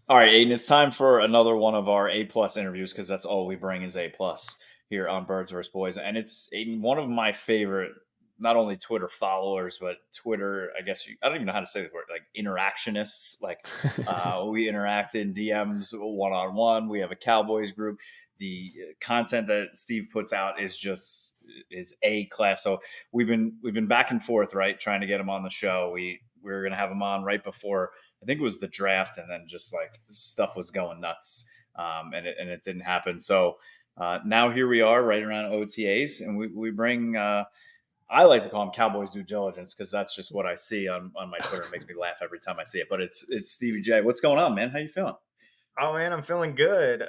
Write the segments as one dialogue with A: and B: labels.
A: All right, Aiden, it's time for another one of our A plus interviews because that's all we bring is A plus here on Birds vs. Boys. And it's Aiden, one of my favorite, not only Twitter followers, but Twitter, I don't even know how to say the word, like interactionists. Like we interact in DMs one on one. We have a Cowboys group. The content that Steve puts out is A class. So we've been back and forth, right, trying to get him on the show. We were gonna have him on right before I think it was the draft, and then just like stuff was going nuts, and it didn't happen. So now here we are, right around OTAs, and we bring. I like to call them Cowboys due diligence because that's just what I see on my Twitter. It makes me laugh every time I see it. But it's Stevie J. What's going on, man? How you feeling?
B: Oh man, I'm feeling good.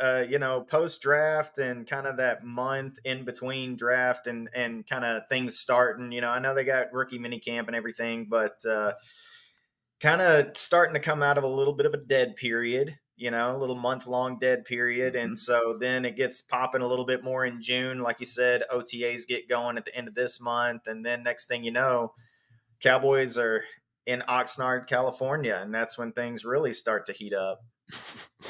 B: Post draft and kind of that month in between draft and kind of things starting. I know they got rookie mini camp and everything, but kind of starting to come out of a little bit of a dead period. A little month long dead period, and
A: Mhm.
B: so then it gets popping a little bit more in June, like you said. OTAs get going at the end of this month, and then next thing you know, Cowboys are in Oxnard, California, and that's when things really start to heat up.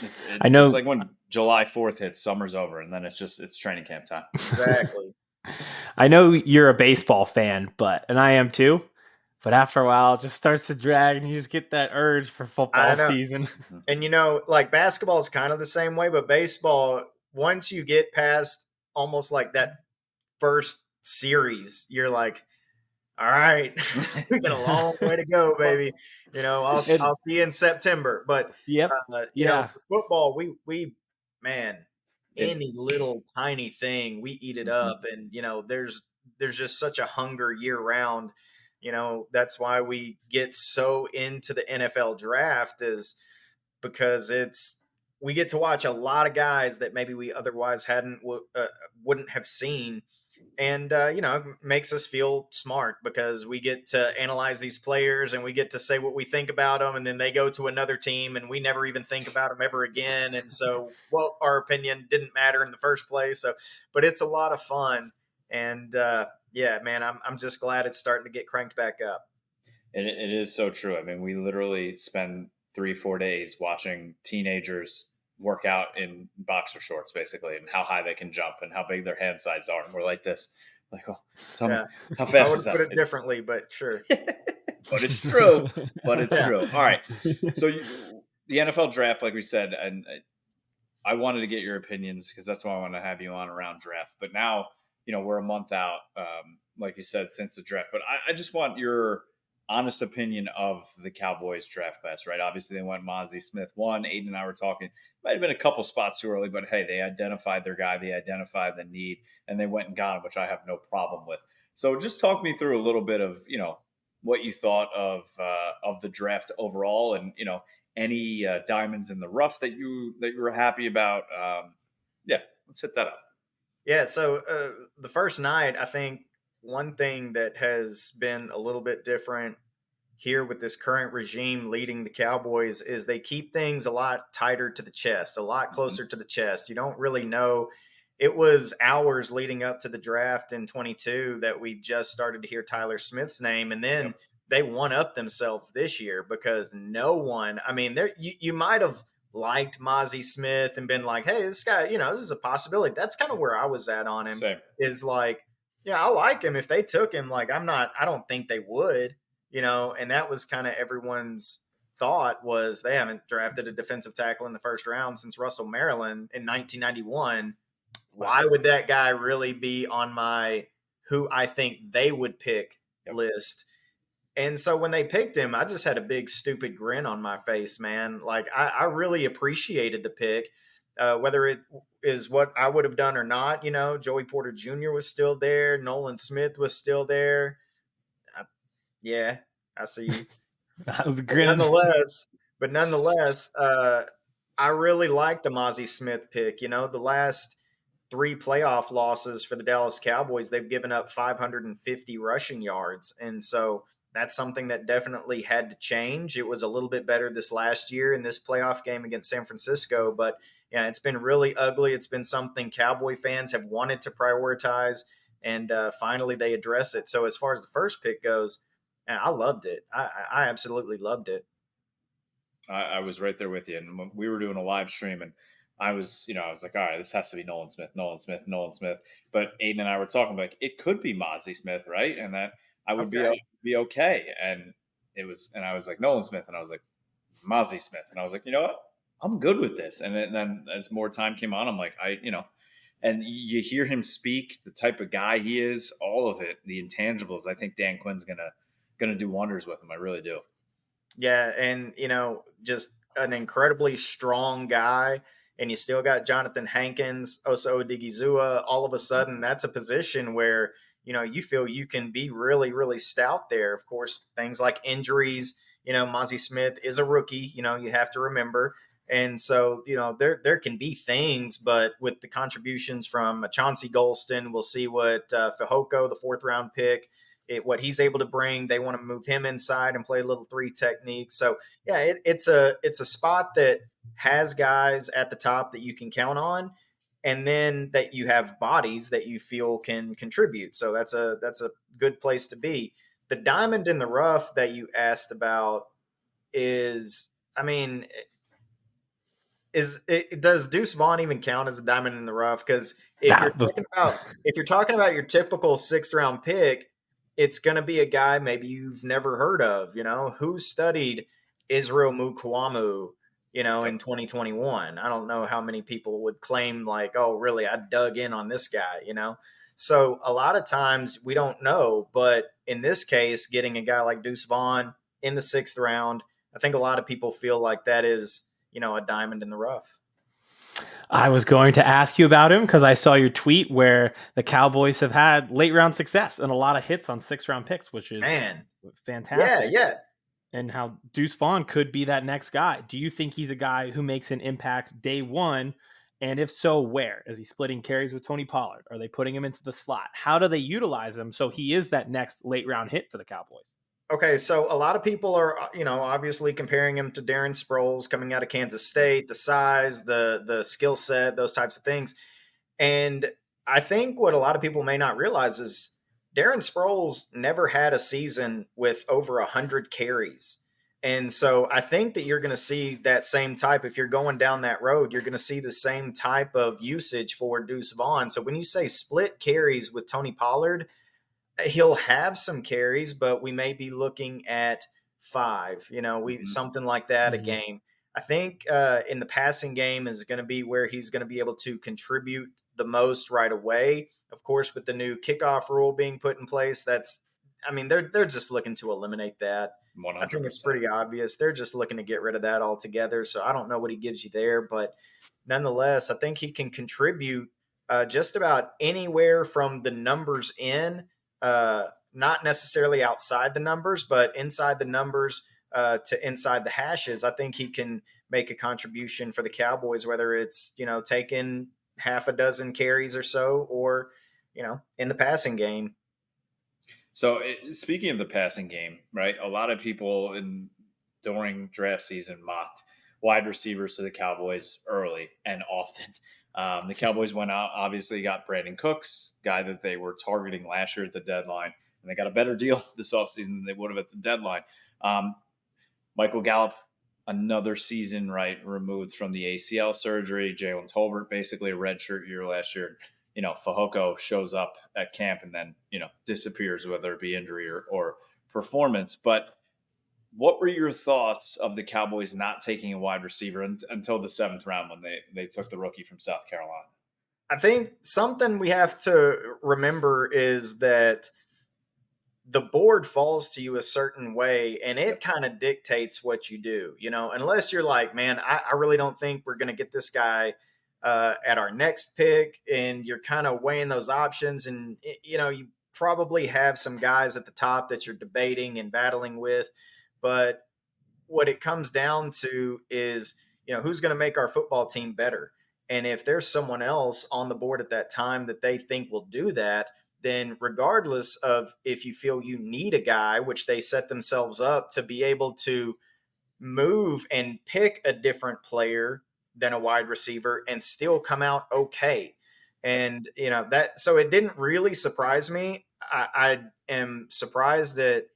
A: It's
C: I
A: it's
C: know
A: like when July 4th hits, summer's over, and then it's training camp time.
B: Exactly.
C: I know you're a baseball fan, and I am too. But after a while, it just starts to drag, and you just get that urge for
B: I
C: football
B: know.
C: season.
A: Mhm.
B: And like basketball is kind of the same way, but baseball, once you get past almost like that first series, you're like, all right, we got a long way to go,
A: Well,
B: baby. I'll
C: And
B: I'll see you in September. But
C: yep, yeah.
B: football, we man,
A: it,
B: any little tiny thing, we eat it
A: mhm.
B: up, and there's just such a hunger year round. That's why we get so into the NFL draft is because we get to watch a lot of guys that maybe we otherwise wouldn't have seen, and it makes us feel smart because we get to analyze these players and we get to say what we think about them, and then they go to another team and we never even think about them ever again, and so well, our opinion didn't matter in the first place. So but it's a lot of fun, and yeah, man, I'm just glad it's starting to get cranked back up.
A: It is so true. I mean, we literally spend 3 4 days watching teenagers work out in boxer shorts, basically, and how high they can jump and how big their hand size are. And we're like this, like, oh, tell me
B: Yeah,
A: how
B: I
A: fast
B: would
A: was
B: have put
A: that?
B: it differently, but sure.
A: But it's true. But it's
B: Yeah.
A: true. All right. So the NFL draft, like we said, and I wanted to get your opinions because that's why I want to have you on around draft. But now, we're a month out, like you said, since the draft. But I just want your honest opinion of the Cowboys draft class, right? Obviously, they went Mozzie Smith one. Aiden and I were talking. Might have been a couple spots too early, but hey, they identified their guy, they identified the need, and they went and got him, which I have no problem with. So just talk me through a little bit of what you thought of the draft overall, and any diamonds in the rough that you were happy about. Yeah, let's hit that up.
B: Yeah, so the first night, I think one thing that has been a little bit different here with this current regime leading the Cowboys is they keep things a lot tighter to the chest, a lot
A: Mhm.
B: closer to the chest. You don't really know. It was hours leading up to the draft in 22 that we just started to hear Tyler Smith's name, and then
A: Yep.
B: they one up themselves this year because no one. I mean, you might have liked Mozzie Smith and been like, "Hey, this guy, this is a possibility." That's kind of where I was at on him.
A: Same.
B: Is like, yeah, I like him if they took him. Like, I'm not. I don't think they would, and that was kind of everyone's thought was they haven't drafted a defensive tackle in the first round since Russell Maryland in 1991.
A: Wow.
B: Why would that guy really be on my who I think they would pick
A: Yep.
B: list? And so when they picked him, I just had a big stupid grin on my face, man. Like I really appreciated the pick, whether it is what I would have done or not. Joey Porter Jr. was still there, Nolan Smith was still there. I, yeah, I see you.
C: I was
B: But
C: grinning.
B: nonetheless, I really like the Mozzie Smith pick. The last three playoff losses for the Dallas Cowboys, they've given up 550 rushing yards. And so that's something that definitely had to change. It was a little bit better this last year in this playoff game against San Francisco, but yeah, it's been really ugly. It's been something Cowboy fans have wanted to prioritize, and finally they address it. So as far as the first pick goes, I loved it. I absolutely loved it.
A: I was right there with you. And when we were doing a live stream, and I was like, all right, this has to be Nolan Smith, Nolan Smith, Nolan Smith. But Aiden and I were talking like it could be Mozzie Smith, right? And that I would
B: Okay.
A: be okay. And and I was like Nolan Smith, and I was like Mozzie Smith, and I was like, you know what, I'm good with this. And then as more time came on, I'm like, and you hear him speak, the type of guy he is, all of it, the intangibles. I think Dan Quinn's gonna do wonders with him. I really do.
B: Yeah, and just an incredibly strong guy, and you still got Jonathan Hankins, Osa Odigizua. All of a sudden, that's a position where you feel you can be really, really stout there. Of course, things like injuries. Mozzie Smith is a rookie. You have to remember, and so there can be things, but with the contributions from Chauncey Golston, we'll see what Fehoko, the fourth round pick, what he's able to bring. They want to move him inside and play a little three technique. So yeah, it's a spot that has guys at the top that you can count on, and then that you have bodies that you feel can contribute. So that's a good place to be. The diamond in the rough that you asked about is, I mean, does Deuce Vaughn even count as a diamond in the rough? Because
C: That was
B: if you're talking about your typical sixth round pick, it's going to be a guy maybe you've never heard of. Who studied Israel Mukwamu,
A: Yep.
B: in 2021. I don't know how many people would claim like, oh, really, I dug in on this guy. So a lot of times we don't know, but in this case, getting a guy like Deuce Vaughn in the sixth round, I think a lot of people feel like that is a diamond in the rough.
C: I was going to ask you about him because I saw your tweet where the Cowboys have had late round success and a lot of hits on 6 round picks, which is
B: Man, yeah,
C: fantastic.
B: yeah.
C: And how Deuce Vaughn could be that next guy. Do you think he's a guy who makes an impact day one? And if so, where? Is he splitting carries with Tony Pollard? Are they putting him into the slot? How do they utilize him so he is that next late round hit for the Cowboys?
B: Okay, so a lot of people are, obviously comparing him to Darren Sproles coming out of Kansas State, the size, the skill set, those types of things. And I think what a lot of people may not realize is Darren Sproles never had a season with over 100 carries. And so I think that you're going to see that same type. If you're going down that road, you're going to see the same type of usage for Deuce Vaughn. So when you say split carries with Tony Pollard, he'll have some carries, but we may be looking at 5, we
A: Mhm.
B: something like that a
C: Mhm.
B: game. I think in the passing game is going to be where he's going to be able to contribute the most right away. Of course, with the new kickoff rule being put in place, I mean, they're just looking to eliminate that. I think it's
A: 100%.
B: pretty obvious. They're just looking to get rid of that altogether. So I don't know what he gives you there, but nonetheless, I think he can contribute just about anywhere from the numbers in, not necessarily outside the numbers, but inside the numbers to inside the hashes. I think he can make a contribution for the Cowboys, whether it's taking half a dozen carries or so, or in the passing game.
A: So speaking of the passing game, right? A lot of people during draft season mocked wide receivers to the Cowboys early and often. The Cowboys went out, obviously got Brandon Cooks, guy that they were targeting last year at the deadline, and they got a better deal this offseason than they would have at the deadline. Um, Michael Gallup, another season removed from the ACL surgery. Jalen Tolbert, basically a redshirt year last year. Fehoko shows up at camp and then disappears, whether it be injury or performance. But what were your thoughts of the Cowboys not taking a wide receiver until the 7th round when they took the rookie from South Carolina?
B: I think something we have to remember is that the board falls to you a certain way and it
A: Yep.
B: kind of dictates what you do, unless you're like, man, I really don't think we're going to get this guy at our next pick. And you're kind of weighing those options. And, you probably have some guys at the top that you're debating and battling with. But what it comes down to is, who's going to make our football team better? And if there's someone else on the board at that time that they think will do that, then regardless of if you feel you need a guy, which they set themselves up to be able to move and pick a different player than a wide receiver and still come out okay. And that, so it didn't really surprise me. I am surprised at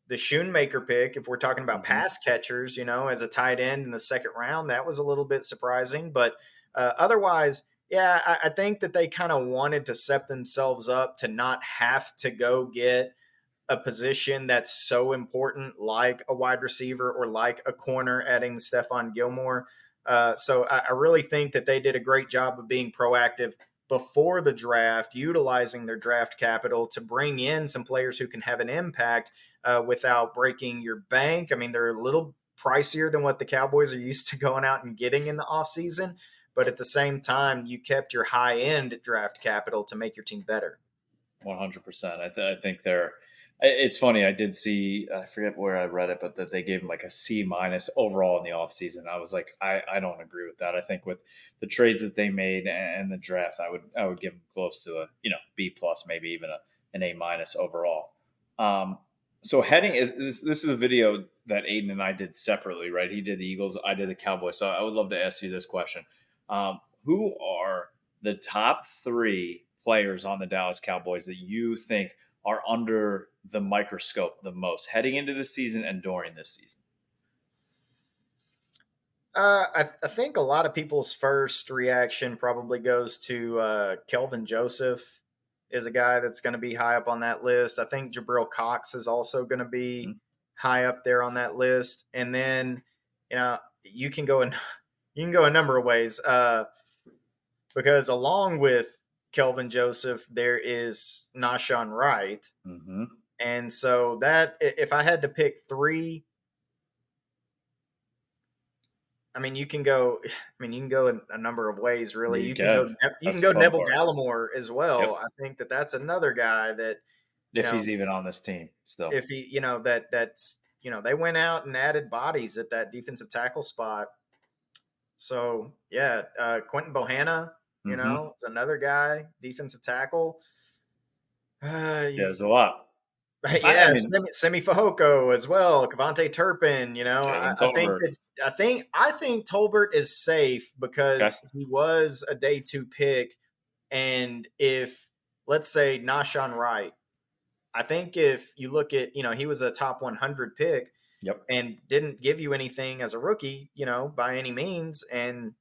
B: the Shoemaker pick, if we're talking about
A: Mm-hmm.
B: pass catchers, as a tight end in the second round, that was a little bit surprising. But otherwise, yeah, I think that they kind of wanted to set themselves up to not have to go get a position that's so important, like a wide receiver or like a corner, adding Stephon Gilmore. So I really think that they did a great job of being proactive before the draft, utilizing their draft capital to bring in some players who can have an impact without breaking your bank. I mean, they're a little pricier than what the Cowboys are used to going out and getting in the offseason. But at the same time, you kept your high end draft capital to make your team better.
A: 100%. I think they're. It's funny. I did see. I forget where I read it, but that they gave him like a C minus overall in the offseason. I was like, I don't agree with that. I think with the trades that they made and the draft, I would give them close to a B plus, maybe even an A minus overall. So heading this is a video that Aiden and I did separately, right? He did the Eagles, I did the Cowboys. So I would love to ask you this question: who are the top 3 players on the Dallas Cowboys that you think are under the microscope the most heading into the season and during this season?
B: I think a lot of people's first reaction probably goes to Kelvin Joseph is a guy that's going to be high up on that list. I think Jabril Cox is also going to be
A: Mhm.
B: high up there on that list. And then, you can go a number of ways because along with Kelvin Joseph, there is Nashawn Wright.
A: Mm-hmm.
B: And so that if I had to pick 3, I mean, you can go. I mean, you can go in a number of ways. Really,
A: You
B: you can go.
A: can.
B: You can
A: That's the
B: go
A: fun
B: Neville
A: part.
B: Gallimore as well.
A: Yep.
B: I think that that's another guy that you
A: If
B: know,
A: he's even on this team still.
B: if he, that's they went out and added bodies at that defensive tackle spot. So yeah, Quentin Bohanna,
A: Mm-hmm.
B: is another guy, defensive tackle.
A: Yeah, there's a lot. I
B: Yeah,
A: mean,
B: Semi Fehoko as well. Cavante Turpin.
A: Jalen
B: I think
A: Tolbert.
B: that I think Tolbert is safe
A: Okay.
B: because he was a day 2 pick, and if let's say Nashawn Wright, I think if you look at he was a top 100 pick
A: Yep.
B: and didn't give you anything as a rookie, by any means, and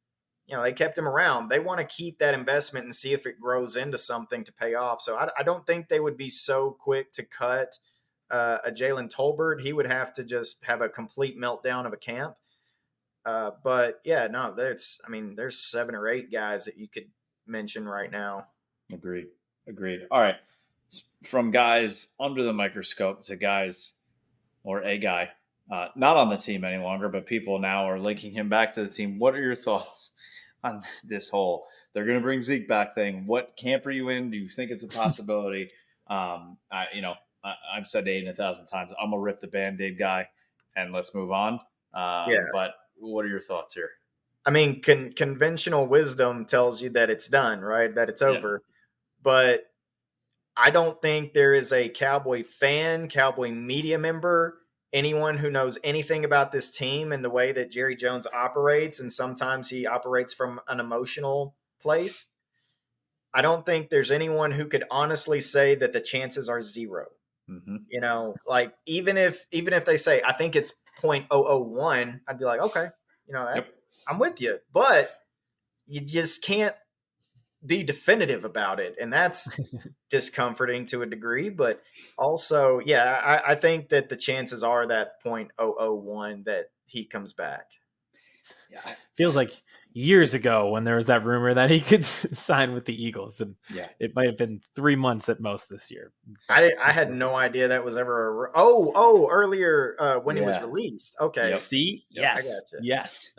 B: they kept him around. They want to keep that investment and see if it grows into something to pay off. So I don't think they would be so quick to cut a Jalen Tolbert. He would have to just have a complete meltdown of a camp. But yeah, no, there's 7 or 8 guys that you could mention right now.
A: Agreed. Agreed. All right. From guys under the microscope to guys or a guy not on the team any longer, but people now are linking him back to the team. What are your thoughts on this whole they're going to bring Zeke back thing? What camp are you in? Do you think it's a possibility? I've said to Aiden 1,000 times, I'm a rip the Band-Aid guy and let's move on.
B: Yeah.
A: But what are your thoughts here?
B: I mean, conventional wisdom tells you that it's done, right? That it's
A: Yeah.
B: over. But I don't think there is a Cowboy fan, Cowboy media member, anyone who knows anything about this team and the way that Jerry Jones operates, and sometimes he operates from an emotional place. I don't think there's anyone who could honestly say that the chances are 0.
A: Mm-hmm.
B: Like even if they say I think it's 0.001, I'd be like, okay,
A: Yep.
B: I'm with you, but you just can't be definitive about it, and that's discomforting to a degree. But also, yeah, I think that the chances are that 0.001 that he comes back.
A: Yeah.
C: Feels like years ago when there was that rumor that he could sign with the Eagles, and
A: Yeah.
C: it might have been 3 months at most this year.
B: I had no idea that was ever earlier when he was
A: Yeah.
B: released. Okay,
A: Yep.
C: See,
A: Yep.
B: I
C: yes,
B: gotcha.
C: yes.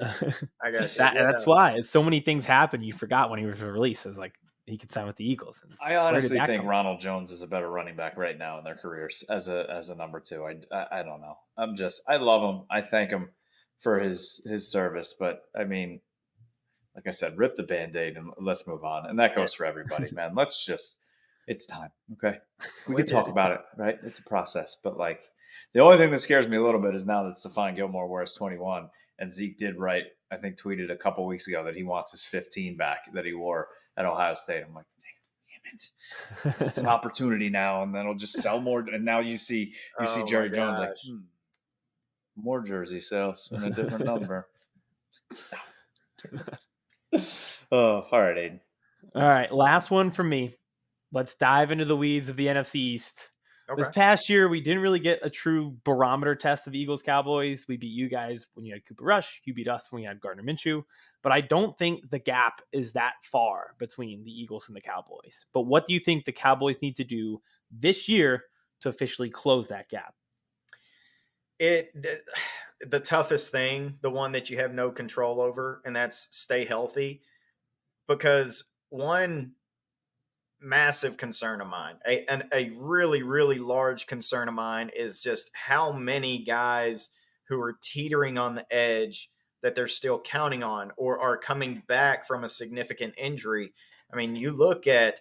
B: I got you.
C: That's
B: Yeah.
C: why so many things happen. You forgot when he was released. It's like he could sign with the Eagles. And
A: I
C: where did
A: honestly
C: that
A: think
C: come
A: Ronald Jones is a better running back right now in their careers as a number 2. I don't know. I love him. I thank him for his service, but I mean, like I said, rip the Band-Aid and let's move on. And that
B: Yeah.
A: goes for everybody, man. It's time. Okay. We
B: We
A: could talk
B: did.
A: about it, right? It's a process. But like the only thing that scares me a little bit is now that Stephon Gilmore wears 21 and Zeke did write, I think tweeted a couple weeks ago that he wants his 15 back that he wore at Ohio State. I'm like, it. It's an opportunity now, and then it'll just sell more. And now you see
B: Oh my
A: Jerry Jones like
B: gosh.
A: more jersey sales and a different number. Oh, all right, Aiden.
C: All right, last one from me. Let's dive into the weeds of the NFC East. This
B: Okay.
C: past year, we didn't really get a true barometer test of Eagles Cowboys. We beat you guys when you had Cooper Rush. You beat us when you had Gardner Minshew. But I don't think the gap is that far between the Eagles and the Cowboys. But what do you think the Cowboys need to do this year to officially close that gap?
B: The toughest thing, the one that you have no control over, and that's stay healthy. Because one massive concern of mine, a really, really large concern of mine, is just how many guys who are teetering on the edge that they're still counting on or are coming back from a significant injury. I mean, you look at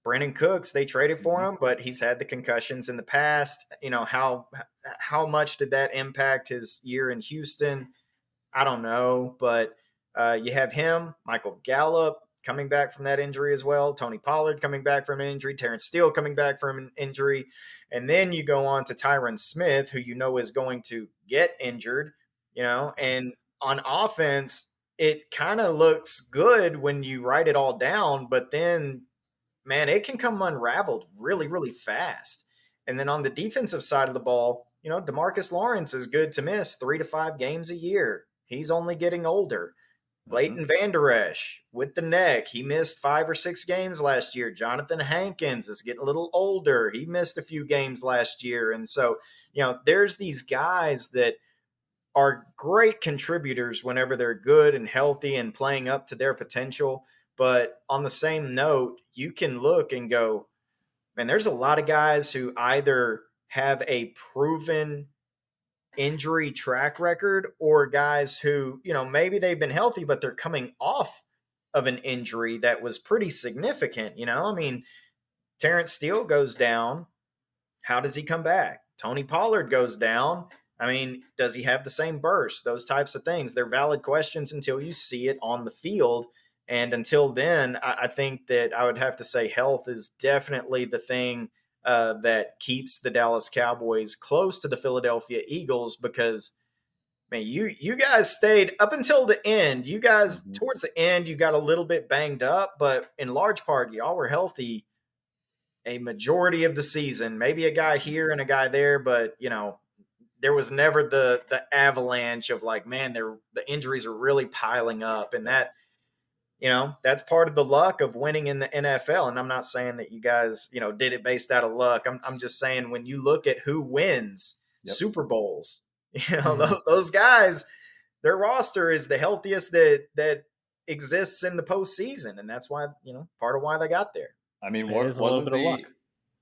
B: Brandon Cooks, they traded for him, but he's had the concussions in the past. You know, how much did that impact his year in Houston? I don't know, but you have him, Michael Gallup coming back from that injury as well, Tony Pollard coming back from an injury, Terrence Steele coming back from an injury, and then you go on to Tyron Smith, who you know is going to get injured, you know, and on offense, it kind of looks good when you write it all down, but then, man, it can come unraveled really, really fast. And then on the defensive side of the ball, you know, DeMarcus Lawrence is good to miss 3 to 5 games a year. He's only getting older.
A: Mm-hmm.
B: Leighton Vander Esch with the neck. He missed 5 or 6 games last year. Jonathan Hankins is getting a little older. He missed a few games last year. And so, you know, there's these guys that are great contributors whenever they're good and healthy and playing up to their potential. But on the same note, you can look and go, man, there's a lot of guys who either have a proven injury track record or guys who, you know, maybe they've been healthy, but they're coming off of an injury that was pretty significant. You know, I mean, Terrence Steele goes down. How does he come back? Tony Pollard goes down. I mean, does he have the same burst? Those types of things. They're valid questions until you see it on the field. And until then, I think that I would have to say health is definitely the thing that keeps the Dallas Cowboys close to the Philadelphia Eagles because, man, you guys stayed up until the end. You guys,
A: Mm-hmm.
B: towards the end, you got a little bit banged up, but in large part, y'all were healthy a majority of the season. Maybe a guy here and a guy there, but, you know, there was never the avalanche of like, man, the injuries are really piling up, and that, you know, that's part of the luck of winning in the NFL. And I'm not saying that you guys, you know, did it based out of luck. I'm just saying when you look at who wins
A: Yep.
B: Super Bowls, you know, those guys, their roster is the healthiest that exists in the postseason, and that's why, you know, part of why they got there.
A: I mean,
C: It is a little bit of luck.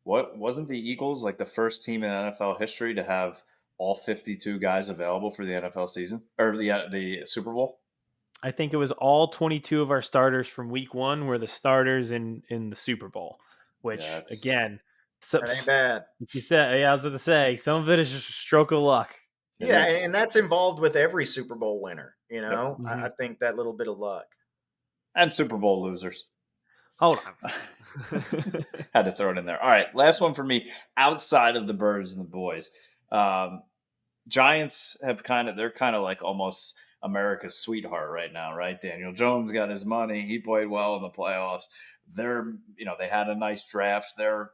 A: wasn't the Eagles like the first team in NFL history to have all 52 guys available for the NFL season or the Super Bowl?
C: I think it was all 22 of our starters from week one were the starters in the Super Bowl, which
A: Yeah, it's
C: again, so,
B: That ain't bad.
C: like you said, yeah, I was going to say, some of it is just a stroke of luck.
A: it
B: Yeah,
A: is.
B: and that's involved with every Super Bowl winner. You
A: Yep.
B: know, I think that little bit of luck.
A: And Super Bowl losers.
C: Hold on.
A: Had to throw it in there. All right, last one for me. Outside of the birds and the boys, Giants have they're kind of like almost America's sweetheart right now, right? Daniel Jones got his money. He played well in the playoffs. They had a nice draft. They're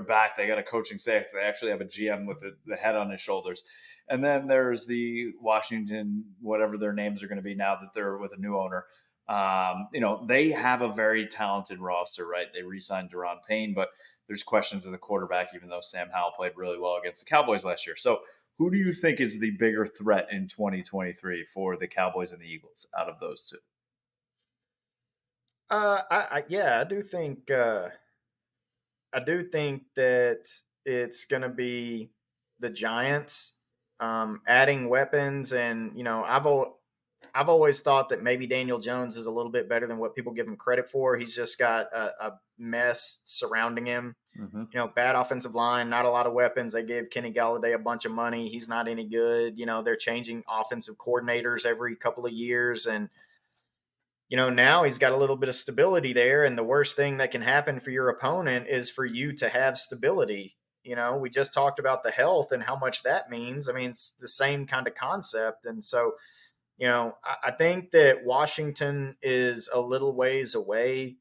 A: back. They got a coaching staff. They actually have a GM with the head on his shoulders. And then there's the Washington, whatever their names are going to be now that they're with a new owner. They have a very talented roster, right? They re-signed Deron Payne, but there's questions of the quarterback, even though Sam Howell played really well against the Cowboys last year. So who do you think is the bigger threat in 2023 for the Cowboys and the Eagles out of those two?
B: I do think that it's going to be the Giants adding weapons, and you know, I've always thought that maybe Daniel Jones is a little bit better than what people give him credit for. He's just got a mess surrounding him.
A: Mm-hmm.
B: You know, bad offensive line, not a lot of weapons. They gave Kenny Galladay a bunch of money. He's not any good. You know, they're changing offensive coordinators every couple of years, and now he's got a little bit of stability there. And the worst thing that can happen for your opponent is for you to have stability. We just talked about the health and how much that means. I mean, it's the same kind of concept. And so, I think that Washington is a little ways away.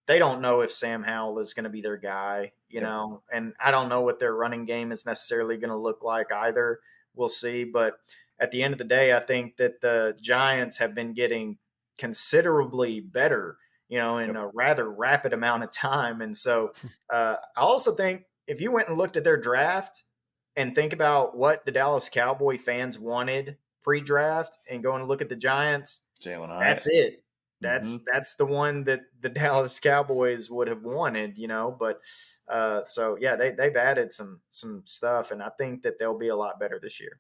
B: They don't know if Sam Howell is going to be their guy, and I don't know what their running game is necessarily going to look like either. We'll see. But at the end of the day, I think that the Giants have been getting considerably better, in a rather rapid amount of time. And so I also think if you went and looked at their draft and think about what the Dallas Cowboy fans wanted pre-draft and go and look at the Giants,
A: Jalen Hyatt.
B: That's it. That's the one that the Dallas Cowboys would have wanted, but so yeah, they've added some stuff, and I think that they'll be a lot better this year.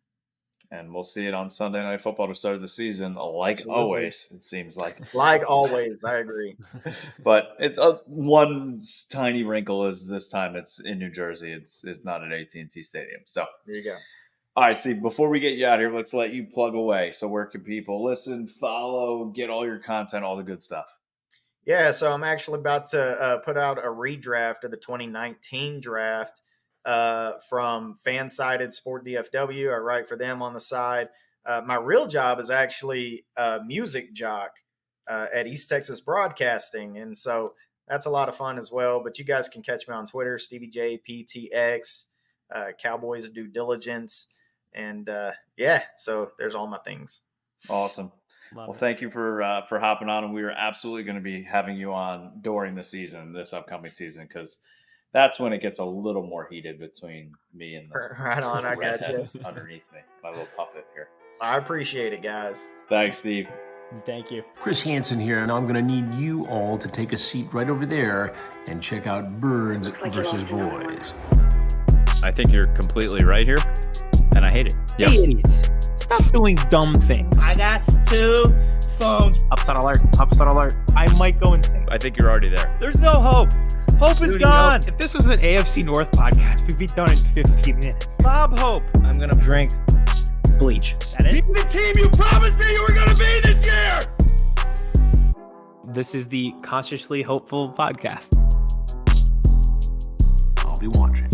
A: And we'll see it on Sunday Night Football to start the season, like
B: Absolutely.
A: always, it seems like.
B: Like always, I agree.
A: But one tiny wrinkle is this time it's in New Jersey. It's not at AT&T Stadium. So
B: there you go.
A: All right, Steve, before we get you out of here, let's let you plug away. So where can people listen, follow, get all your content, all the good stuff?
B: Yeah, so I'm actually about to put out a redraft of the 2019 draft from Fansided Sport DFW. I write for them on the side. My real job is actually music jock at East Texas Broadcasting. And so that's a lot of fun as well. But you guys can catch me on Twitter, StevieJPTX, Cowboys Do Diligence. And so there's all my things.
A: Awesome. Thank you for hopping on, and we are absolutely going to be having you on during the season, this upcoming season, because that's when it gets a little more heated between me and the
B: right on. I got you
A: underneath me, my little puppet here.
B: I appreciate it, guys.
A: Thanks, Steve.
C: Thank you.
D: Chris Hansen here, and I'm going to need you all to take a seat right over there and check out Birds versus Boys.
E: I think you're completely right here, and I hate it.
C: Yep. Hey, idiots. Stop doing dumb things.
F: I got 2 phones.
C: Upset alert. Upset alert. I might go insane.
E: I think you're already there. There's no hope. Hope is gone.
F: If this was an AFC North podcast, we'd be done in 15 minutes.
E: Bob Hope.
F: I'm going to drink bleach.
C: That is
E: the team you promised me you were going to be this year.
F: This is the Consciously Hopeful podcast.
D: I'll be watching.